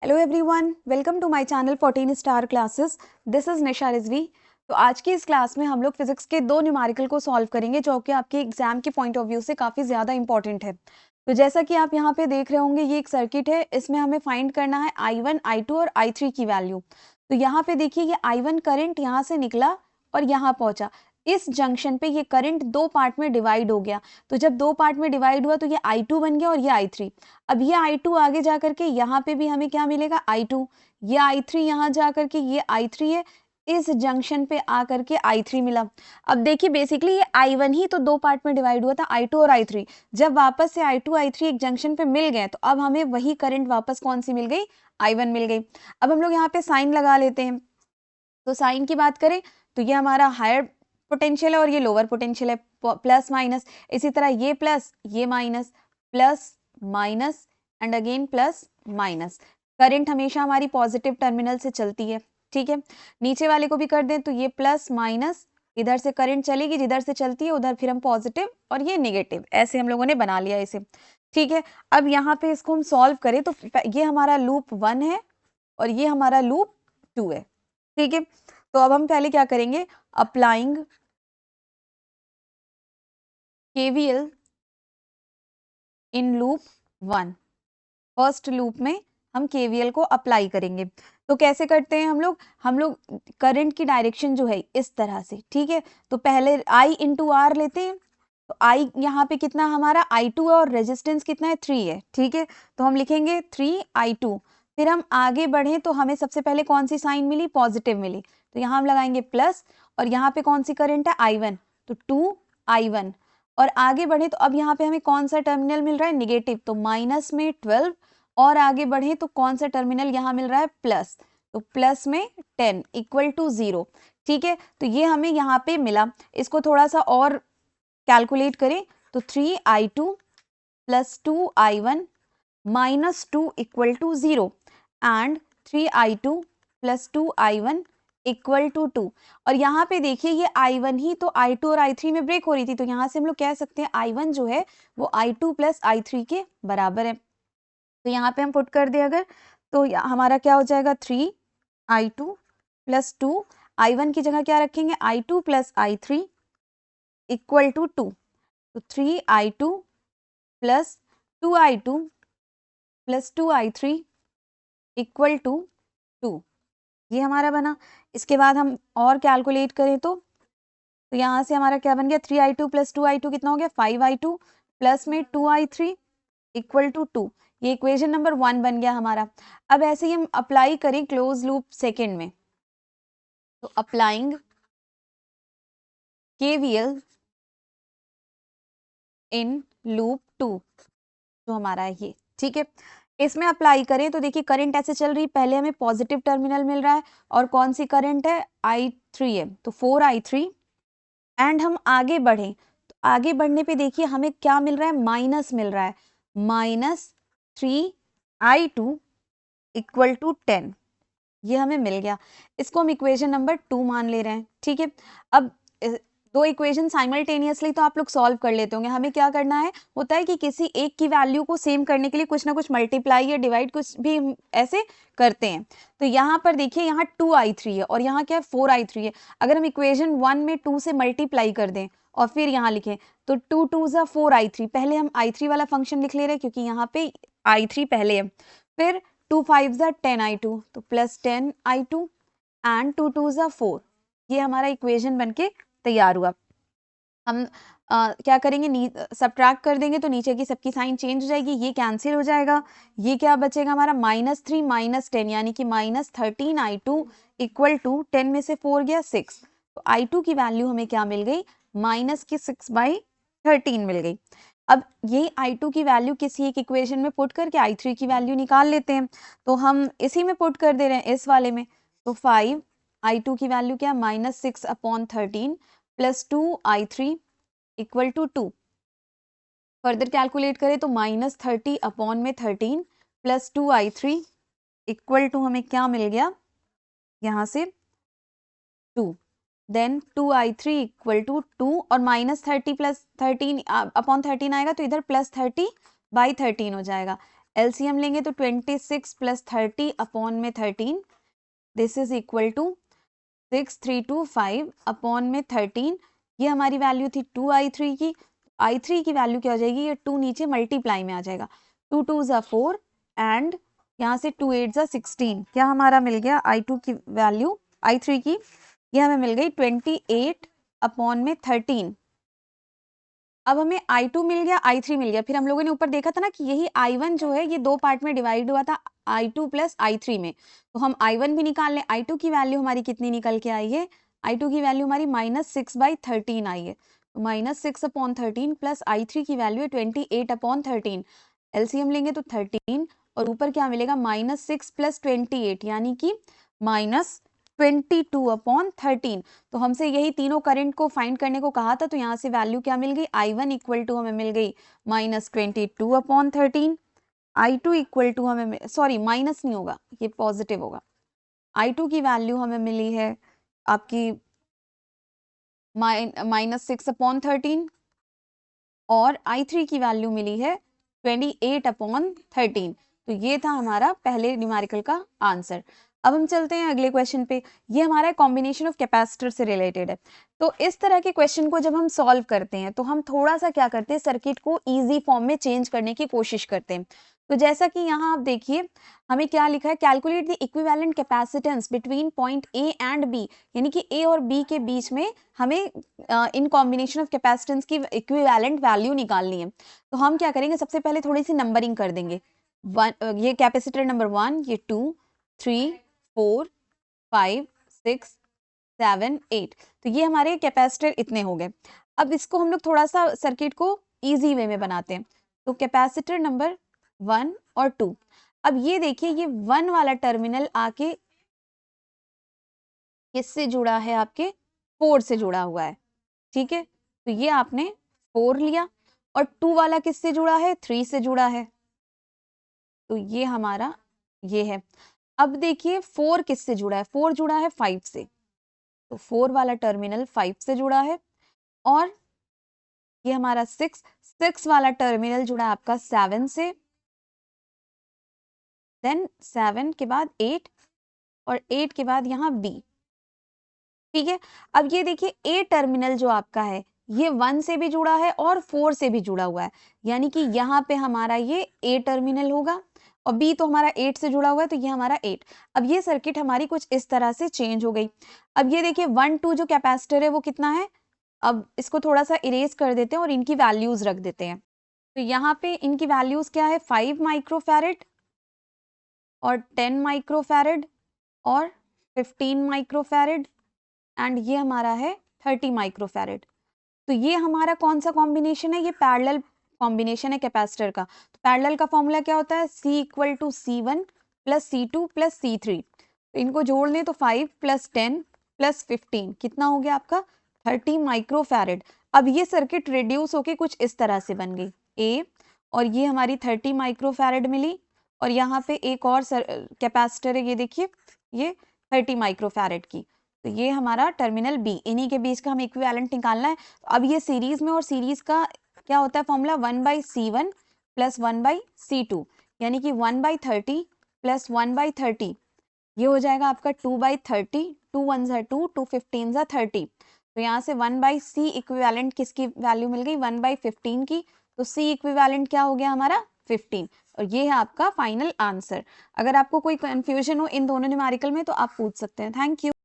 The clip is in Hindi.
Hello everyone, welcome to my channel 14 star classes. This is Nisha Rizvi. तो आज की इस क्लास में हम लोग फिजिक्स के दो न्यूमेरिकल को सॉल्व करेंगे जो कि आपके एग्जाम के पॉइंट ऑफ व्यू से काफ़ी ज़्यादा इंपॉर्टेंट है। तो जैसा कि आप यहाँ पे देख रहे होंगे, ये एक सर्किट है, इसमें हमें फाइंड करना है I1, I2 और I3 की वैल्यू। तो यहाँ पे देखिए, ये I1 करंट यहाँ से निकला और यहाँ पहुँचा। इस जंक्शन पे ये करंट दो पार्ट में डिवाइड हो गया। तो जब दो पार्ट में डिवाइड हुआ तो ये I2 बन गया और ये I3। अब ये I2 आगे जा करके यहाँ पे भी हमें क्या मिलेगा, I2। ये I3 यहाँ जा करके ये I3 है, इस जंक्शन पे आ करके I3 मिला। अब देखिए, बेसिकली ये I1 ही तो दो पार्ट में डिवाइड हुआ था, I2 और I3। जब वापस से I2 I3 एक जंक्शन पे मिल गए तो अब हमें वही करंट वापस कौन सी मिल गई, I1 मिल गई। अब हम लोग यहाँ पे साइन लगा लेते हैं। तो साइन की बात करें तो ये हमारा हायर पोटेंशियल है और ये लोअर पोटेंशियल है, प्लस माइनस। इसी तरह ये प्लस ये minus, plus minus and again plus minus. Current हमेशा हमारी पॉजिटिव टर्मिनल से चलती है, ठीक है। नीचे वाले को भी कर दें तो ये प्लस माइनस, इधर से करंट चलेगी, जिधर से चलती है उधर फिर हम पॉजिटिव और ये नेगेटिव, ऐसे हम लोगों ने बना लिया इसे, ठीक है। अब यहाँ पे इसको हम सॉल्व करें तो ये हमारा लूप 1 है और ये हमारा लूप 2 है, ठीक है। तो अब हम पहले क्या करेंगे, applying KVL in loop 1। First loop में हम KVL को अप्लाई करेंगे। तो कैसे करते हैं हम लोग करंट की डायरेक्शन जो है इस तरह से, ठीक है। तो पहले I इंटू R लेते हैं। तो I यहाँ पे कितना हमारा I2 है और रेजिस्टेंस कितना है, 3 है, ठीक है। तो हम लिखेंगे 3I2। फिर हम आगे बढ़े तो हमें सबसे पहले कौन सी साइन मिली, पॉजिटिव मिली। तो यहाँ हम लगाएंगे प्लस और यहाँ पे कौन सी करंट है, I1, तो 2I1। और आगे बढ़े तो अब यहाँ पे हमें कौन सा टर्मिनल मिल रहा है, निगेटिव, तो माइनस में 12। और आगे बढ़े तो कौन सा टर्मिनल यहाँ मिल रहा है, प्लस, तो प्लस में 10 इक्वल टू 0, ठीक है। तो ये हमें यहाँ पे मिला। इसको थोड़ा सा और कैलकुलेट करें तो 3I2 plus 2I1 minus 2 equal to 0 and 3I2 plus 2I1 equal to 2। और यहाँ पे देखिए, ये I1 ही तो I2 और I3 में ब्रेक हो रही थी, तो यहाँ से हम लोग कह सकते हैं I1 जो है वो I2 प्लस I3 के बराबर है। तो यहाँ पे हम पुट कर दे अगर, तो हमारा क्या हो जाएगा, 3I2 प्लस 2, I1 की जगह क्या रखेंगे, I2 plus I3 equal to 2। तो 3I2 plus 2I2 plus 2I3 equal to 2, ये हमारा बना। इसके बाद हम और कैलकुलेट करें तो यहाँ से हमारा क्या बन गया, 3I2 प्लस 2I2 कितना हो गया, 5I2 प्लस में 2I3 इक्वल टू 2। ये इक्वेशन नंबर 1 बन गया हमारा। अब ऐसे ही हम अप्लाई करें क्लोज लूप सेकेंड में। तो अप्लाइंग KVL इन लूप 2 जो हमारा है ये, ठीक है। इसमें अप्लाई करें तो देखिए, करंट ऐसे चल रही, पहले हमें पॉजिटिव टर्मिनल मिल रहा है और कौन सी करंट है, I3 है, तो 4I3। एंड हम आगे बढ़े तो आगे बढ़ने पे देखिए हमें क्या मिल रहा है, माइनस मिल रहा है, माइनस 3I2 इक्वल टू 10, ये हमें मिल गया। इसको हम इक्वेशन नंबर 2 मान ले रहे हैं, ठीक है। अब दो इक्वेशन साइमल्टेनियसली तो आप लोग सॉल्व कर लेते होंगे। हमें क्या करना है, होता है कि किसी एक की वैल्यू को सेम करने के लिए कुछ ना कुछ मल्टीप्लाई या डिवाइड कुछ भी हम ऐसे करते हैं। तो यहाँ पर देखिए, यहाँ 2I3 है और यहाँ क्या है, 4I3 है। अगर हम इक्वेशन 1 में 2 से मल्टीप्लाई कर दें और फिर यहाँ लिखें तो 2 2 ज़ा 4I3, पहले हम I3 वाला फंक्शन लिख ले रहे हैं क्योंकि यहाँ पे I3 पहले है। फिर 2 5 ज़ा 10I2, तो प्लस 10I2 एंड 2 2 ज़ा 4, ये हमारा इक्वेशन बनके तैयार हुआ। हम क्या करेंगे, सब्ट्रैक्ट कर देंगे तो नीचे की सबकी साइन चेंज हो जाएगी, ये कैंसिल हो जाएगा। ये क्या बचेगा हमारा, -3 -10 यानी कि -13I2 इक्वल टू 10 में से 4 गया 6। तो I2 की वैल्यू हमें क्या मिल गई, -6/13 मिल गई। अब यही I2 की वैल्यू किसी एक इक्वेशन में पुट करके I3 की वैल्यू निकाल लेते हैं। तो हम इसी में पुट कर दे रहे हैं, इस वाले में। तो 5I2 की वैल्यू क्या, -6/13 plus 2I3 equal to 2। Further calculate करें तो -30/13 प्लस 2I3 इक्वल टू हमें क्या मिल गया, यहाँ से 2। देन 2I3 इक्वल टू 2 और -30 प्लस 13/13 आएगा तो इधर +30/13 हो जाएगा। एलसीएम लेंगे तो 26 प्लस 30 अपॉन में 13, this is equal to 6325 upon में 13। ये हमारी वैल्यू थी 2i3 की। i3 की वैल्यू क्या हो जाएगी, ये 2 नीचे मल्टीप्लाई में आ जाएगा, 2 2 ज़ा 4 एंड यहाँ से 2 8 ज़ा 16। क्या हमारा मिल गया i2 की वैल्यू, i3 की, ये हमें मिल गई 28 अपॉन में 13। अब हमें i2 मिल गया, i3 मिल गया। फिर हम लोगों ने ऊपर देखा था ना कि यही i1 जो है ये दो पार्ट में डिवाइड हुआ था, i2 प्लस i3 में। तो हम i1 भी निकाल लें। i2 की वैल्यू हमारी कितनी निकल के आई है, i2 की वैल्यू हमारी -6/13 आई है। तो -6 अपॉन 13 प्लस i3 की वैल्यू है 28 अपॉन 13। एलसीएम लेंगे तो 13 और ऊपर क्या मिलेगा -6 प्लस 28 यानी कि -22 अपॉन 13। तो हमसे यही तीनों करंट को फाइंड करने को कहा था। तो यहाँ से वैल्यू क्या मिल गई, i1 इक्वल टू हमें मिल गई -22 अपॉन 13, i2 इक्वल टू हमें, सॉरी माइनस नहीं होगा, ये पॉजिटिव होगा। i2 की वैल्यू हमें मिली है आपकी -6 अपॉन 13 और i3 की वैल्यू मिली है 28 अपॉन 13। तो ये था हमारा पहले न्यूमेरिकल का आंसर। अब हम चलते हैं अगले क्वेश्चन पे। ये हमारा कॉम्बिनेशन ऑफ कैपेसिटर से रिलेटेड है। तो इस तरह के क्वेश्चन को जब हम सॉल्व करते हैं तो हम थोड़ा सा क्या करते हैं, सर्किट को इजी फॉर्म में चेंज करने की कोशिश करते हैं। तो जैसा कि यहाँ आप देखिए हमें क्या लिखा है, calculate the equivalent capacitance between point A and B, यानी कि ए और बी के बीच में हमें इन कॉम्बिनेशन ऑफ कैपेसिटेंस की इक्विवेलेंट वैल्यू निकालनी है। तो हम क्या करेंगे, सबसे पहले थोड़ी सी नंबरिंग कर देंगे। ये कैपेसिटर नंबर 1, ये 2, 3, 4, 5, 6, 7, 8। तो ये हमारे कैपेसिटर इतने हो गए। अब इसको हम लोग थोड़ा सा सर्किट को इजी वे में बनाते हैं। तो कैपेसिटर नंबर 1 और 2, अब ये देखिए ये 1 वाला टर्मिनल आके किससे जुड़ा है, आपके 4 से जुड़ा हुआ है, ठीक है। तो ये आपने 4 लिया और 2 वाला किससे जुड़ा है, 3 से जुड़ा है। तो ये हमारा ये है। अब देखिए 4 किससे जुड़ा है, 4 जुड़ा है 5 से। तो 4 वाला टर्मिनल 5 से जुड़ा है और ये हमारा 6 वाला टर्मिनल जुड़ा है आपका 7 से, देन 7 के बाद 8 और 8 के बाद यहाँ B, ठीक है। अब ये देखिए A टर्मिनल जो आपका है ये 1 से भी जुड़ा है और 4 से भी जुड़ा हुआ है, यानी कि यहाँ पे हमारा ये A टर्मिनल होगा और B तो हमारा 8 से जुड़ा हुआ है, तो ये हमारा 8। अब ये सर्किट हमारी कुछ इस तरह से चेंज हो गई। अब ये देखिए 1 2 जो कैपेसिटर है वो कितना है, अब इसको थोड़ा सा इरेज कर देते हैं और इनकी वैल्यूज रख देते हैं। तो यहाँ पे इनकी वैल्यूज क्या है, 5 माइक्रोफैरेड और 10 माइक्रोफैरेड और 15 माइक्रोफैरेड एंड ये हमारा है 30 माइक्रोफैरेड। तो ये हमारा कौन सा कॉम्बिनेशन है, ये पैरेलल कॉम्बिनेशन है कैपेसिटर का। तो पैरेलल का फॉर्मूला क्या होता है, C equal to C1 plus C2 plus C3। तो इनको जोड़ लें तो 5 प्लस 10 प्लस 15 कितना हो गया आपका 30 माइक्रोफैरेड। अब ये सर्किट रिड्यूस होके कुछ इस तरह से बन गई A और ये हमारी 30 माइक्रोफैरेड मिली और यहाँ पे एक और कैपेसिटर है, ये देखिए ये 30 माइक्रोफैरेड की। तो ये हमारा टर्मिनल B, इन्हीं के बीच का हमें इक्विवेलेंट निकालना है। तो अब ये सीरीज में, और सीरीज का क्या होता है फॉर्मूला 1/C1 प्लस 1/C2, यानी कि 1/30 प्लस 1/30 ये हो जाएगा आपका 2/30, 2 1 ज़ा 2, 2 15 ज़ा 30। तो यहाँ से 1/C इक्विवेलेंट किसकी वैल्यू मिल गई, 1/15 की। तो C इक्विवेलेंट क्या हो गया हमारा 15 और ये है आपका फाइनल आंसर। अगर आपको कोई कंफ्यूजन हो इन दोनों न्यूमेरिकल में तो आप पूछ सकते हैं। Thank you.